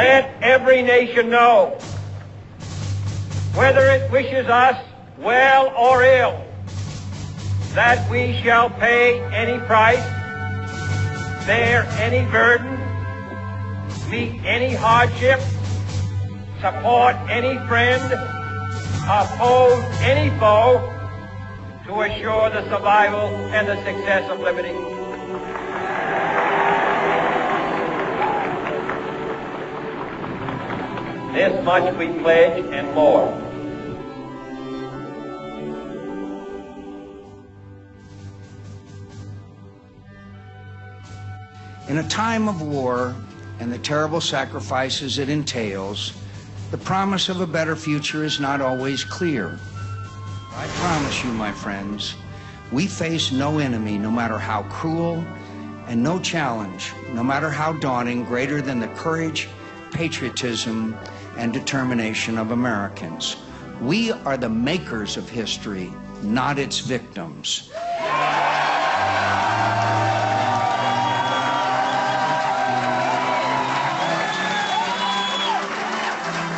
Let every nation know, whether it wishes us well or ill, that we shall pay any price, bear any burden, meet any hardship, support any friend, oppose any foe, to assure the survival and the success of liberty. This much we pledge and more. In a time of war and the terrible sacrifices it entails, the promise of a better future is not always clear. I promise you, my friends, we face no enemy, no matter how cruel, and no challenge, no matter how daunting, greater than the courage, patriotism, and determination of Americans. We are the makers of history, not its victims.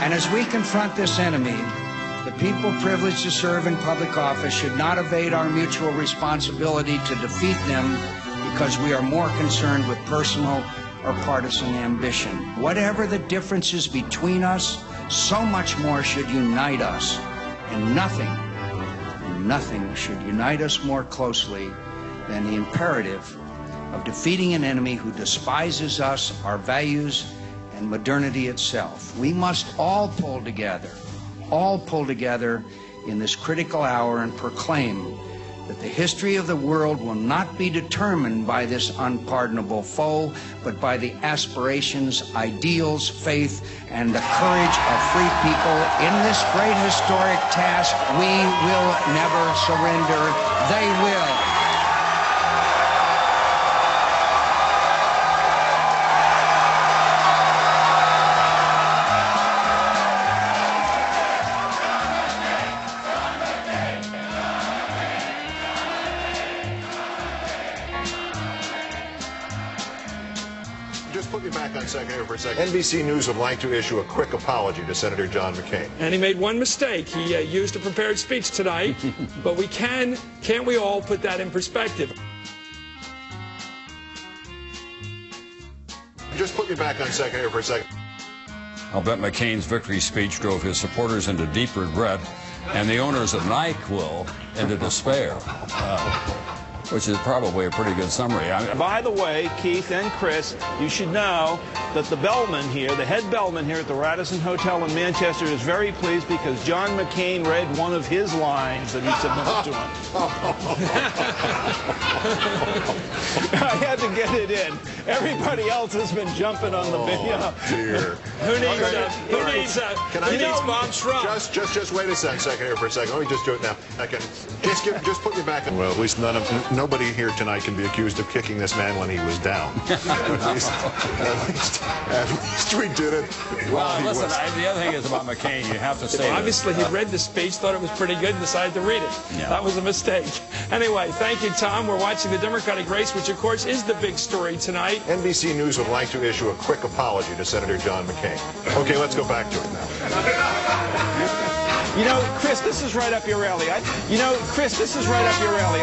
And as we confront this enemy, the people privileged to serve in public office should not evade our mutual responsibility to defeat them because we are more concerned with personal or partisan ambition. Whatever the differences between us, so much more should unite us. And nothing should unite us more closely than the imperative of defeating an enemy who despises us, our values, and modernity itself. We must all pull together in this critical hour and proclaim that the history of the world will not be determined by this unpardonable foe, but by the aspirations, ideals, faith, and the courage of free people. In this great historic task, we will never surrender. They will. Just put me back on second here for a second. NBC News would like to issue a quick apology to Senator John McCain. And he made one mistake. He used a prepared speech tonight, but we can't we all put that in perspective? Just put me back on second here for a second. I'll bet McCain's victory speech drove his supporters into deep regret and the owners of NyQuil into despair. Which is probably a pretty good summary. By the way, Keith and Chris, you should know that the bellman here, the head bellman here at the Radisson Hotel in Manchester is very pleased because John McCain read one of his lines that he submitted to him. I had to get it in. Everybody else has been jumping on the video. Dear. Who needs Bob Schrum? Just wait a second here for a second. Let me just do it now. I can just put me back. Well, at least nobody here tonight can be accused of kicking this man when he was down. at least we did it while he was. The other thing is about McCain, you have to say obviously he read the speech, thought it was pretty good, and decided to read it. Yeah. That was a mistake. Anyway, thank you, Tom. We're watching the Democratic race, which, of course, is the big story tonight. NBC News would like to issue a quick apology to Senator John McCain. Okay, let's go back to it now. You know, Chris, this is right up your alley. Chris, this is right up your alley.